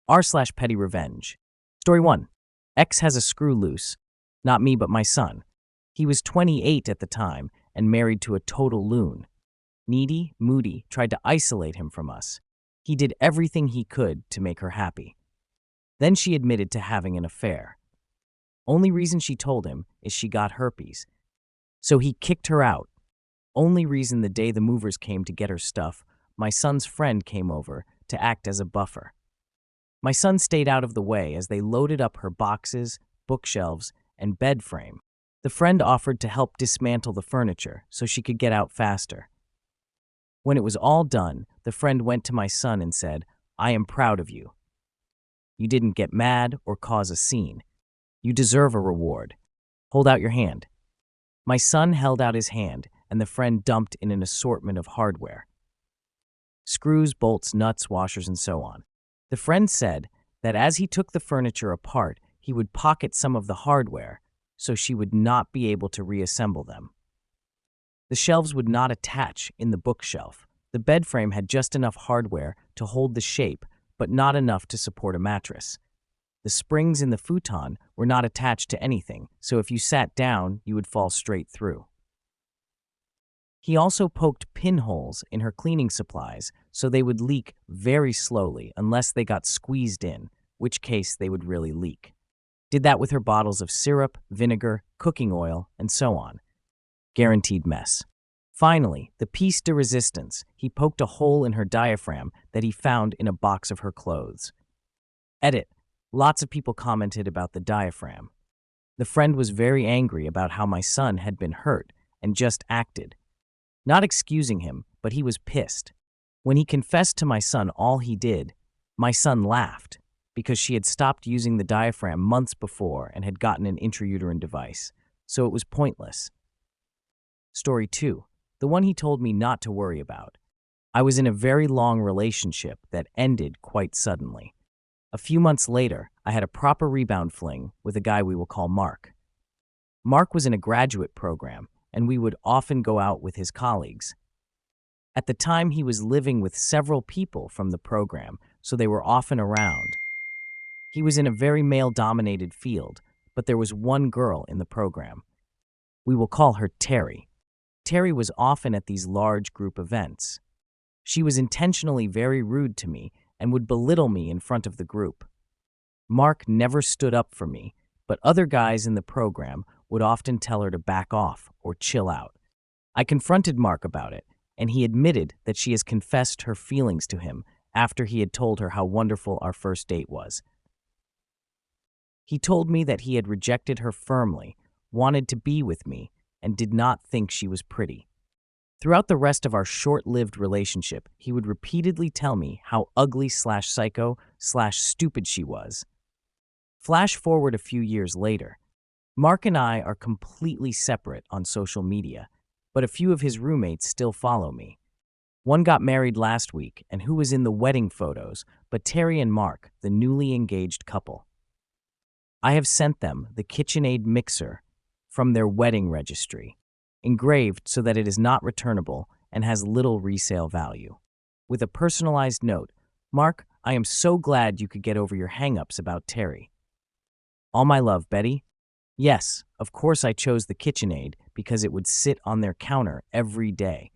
r/pettyrevenge. Story 1. X has a screw loose. Not me, but my son. He was 28 at the time and married to a total loon. Needy, moody, tried to isolate him from us. He did everything he could to make her happy. Then she admitted to having an affair. Only reason she told him is she got herpes. So he kicked her out. Only reason the day the movers came to get her stuff, my son's friend came over to act as a buffer. My son stayed out of the way as they loaded up her boxes, bookshelves, and bed frame. The friend offered to help dismantle the furniture so she could get out faster. When it was all done, the friend went to my son and said, "I am proud of you. You didn't get mad or cause a scene. You deserve a reward. Hold out your hand." My son held out his hand, and the friend dumped in an assortment of hardware. Screws, bolts, nuts, washers, and so on. The friend said that as he took the furniture apart, he would pocket some of the hardware so she would not be able to reassemble them. The shelves would not attach in the bookshelf. The bed frame had just enough hardware to hold the shape, but not enough to support a mattress. The springs in the futon were not attached to anything, so if you sat down, you would fall straight through. He also poked pinholes in her cleaning supplies so they would leak very slowly unless they got squeezed in, which case they would really leak. Did that with her bottles of syrup, vinegar, cooking oil, and so on. Guaranteed mess. Finally, the piece de resistance, he poked a hole in her diaphragm that he found in a box of her clothes. Edit. Lots of people commented about the diaphragm. The friend was very angry about how my son had been hurt and just acted. Not excusing him, but he was pissed. When he confessed to my son all he did, my son laughed because she had stopped using the diaphragm months before and had gotten an intrauterine device, so it was pointless. Story 2. The one he told me not to worry about. I was in a very long relationship that ended quite suddenly. A few months later, I had a proper rebound fling with a guy we will call Mark. Mark was in a graduate program, and we would often go out with his colleagues. At the time, he was living with several people from the program, so they were often around. He was in a very male-dominated field, but there was one girl in the program. We will call her Terry. Terry was often at these large group events. She was intentionally very rude to me and would belittle me in front of the group. Mark never stood up for me, but other guys in the program would often tell her to back off or chill out. I confronted Mark about it, and he admitted that she has confessed her feelings to him after he had told her how wonderful our first date was. He told me that he had rejected her firmly, wanted to be with me, and did not think she was pretty. Throughout the rest of our short-lived relationship, he would repeatedly tell me how ugly/psycho/stupid she was. Flash forward a few years later. Mark and I are completely separate on social media, but a few of his roommates still follow me. One got married last week and who was in the wedding photos, but Terry and Mark, the newly engaged couple. I have sent them the KitchenAid mixer from their wedding registry, engraved so that it is not returnable and has little resale value. With a personalized note, "Mark, I am so glad you could get over your hang-ups about Terry. All my love, Betty." Yes, of course I chose the KitchenAid because it would sit on their counter every day.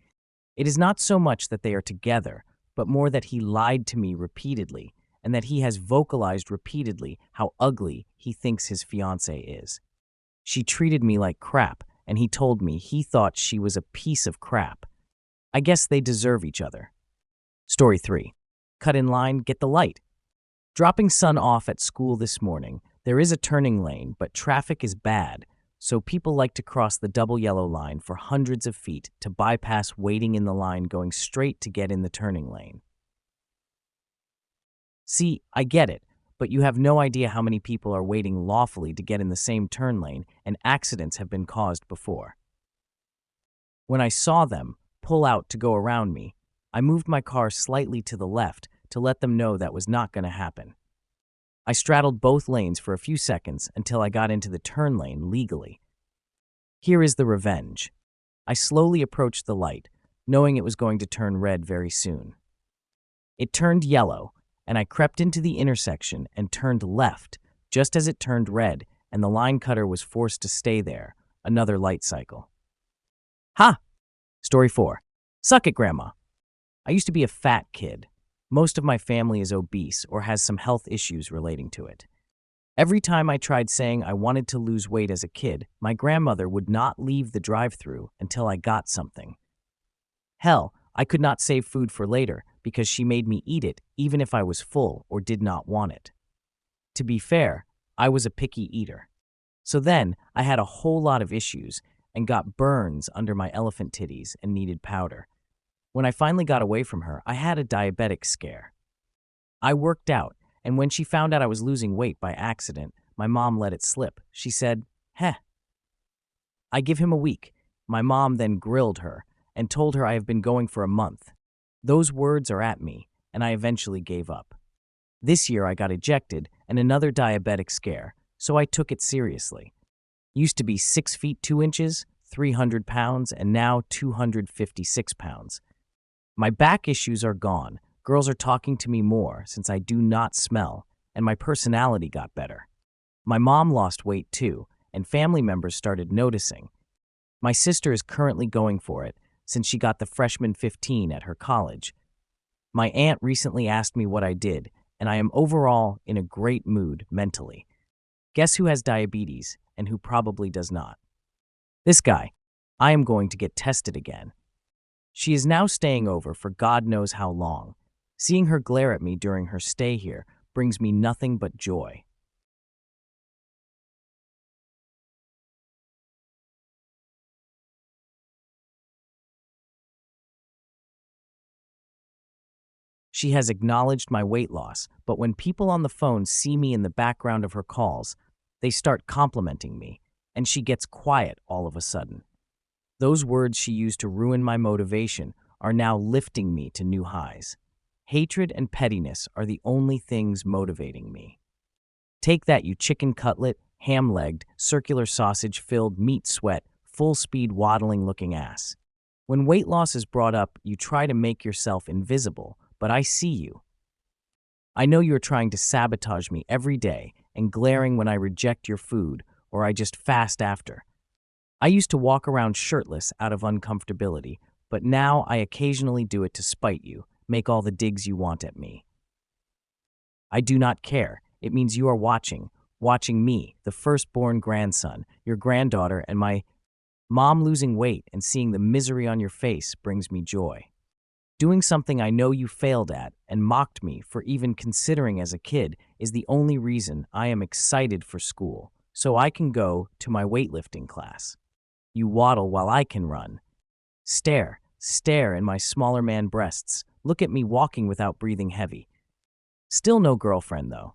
It is not so much that they are together, but more that he lied to me repeatedly and that he has vocalized repeatedly how ugly he thinks his fiancée is. She treated me like crap, and he told me he thought she was a piece of crap. I guess they deserve each other. Story 3. Cut in line, get the light. Dropping son off at school this morning, there is a turning lane, but traffic is bad, so people like to cross the double yellow line for hundreds of feet to bypass waiting in the line going straight to get in the turning lane. See, I get it, but you have no idea how many people are waiting lawfully to get in the same turn lane, and accidents have been caused before. When I saw them pull out to go around me, I moved my car slightly to the left to let them know that was not going to happen. I straddled both lanes for a few seconds until I got into the turn lane legally. Here is the revenge. I slowly approached the light, knowing it was going to turn red very soon. It turned yellow, and I crept into the intersection and turned left just as it turned red and the line cutter was forced to stay there. Another light cycle. Ha! Story 4. Suck it, Grandma. I used to be a fat kid. Most of my family is obese or has some health issues relating to it. Every time I tried saying I wanted to lose weight as a kid, my grandmother would not leave the drive-thru until I got something. Hell, I could not save food for later because she made me eat it even if I was full or did not want it. To be fair, I was a picky eater. So then, I had a whole lot of issues and got burns under my elephant titties and needed powder. When I finally got away from her, I had a diabetic scare. I worked out, and when she found out I was losing weight by accident, my mom let it slip. She said, "Heh." I give him a week. My mom then grilled her and told her I have been going for a month. Those words are at me, and I eventually gave up. This year I got ejected and another diabetic scare, so I took it seriously. Used to be 6 feet 2 inches, 300 pounds, and now 256 pounds. My back issues are gone. Girls are talking to me more since I do not smell, and my personality got better. My mom lost weight too, and family members started noticing. My sister is currently going for it since she got the freshman 15 at her college. My aunt recently asked me what I did, and I am overall in a great mood mentally. Guess who has diabetes and who probably does not? This guy. I am going to get tested again. She is now staying over for God knows how long. Seeing her glare at me during her stay here brings me nothing but joy. She has acknowledged my weight loss, but when people on the phone see me in the background of her calls, they start complimenting me, and she gets quiet all of a sudden. Those words she used to ruin my motivation are now lifting me to new highs. Hatred and pettiness are the only things motivating me. Take that, you chicken cutlet, ham-legged, circular sausage-filled meat sweat, full-speed waddling-looking ass. When weight loss is brought up, you try to make yourself invisible, but I see you. I know you're trying to sabotage me every day and glaring when I reject your food or I just fast after. I used to walk around shirtless out of uncomfortability, but now I occasionally do it to spite you, make all the digs you want at me. I do not care. It means you are watching me, the firstborn grandson, your granddaughter, and my mom losing weight and seeing the misery on your face brings me joy. Doing something I know you failed at and mocked me for even considering as a kid is the only reason I am excited for school, so I can go to my weightlifting class. You waddle while I can run. Stare in my smaller man breasts. Look at me walking without breathing heavy. Still no girlfriend, though.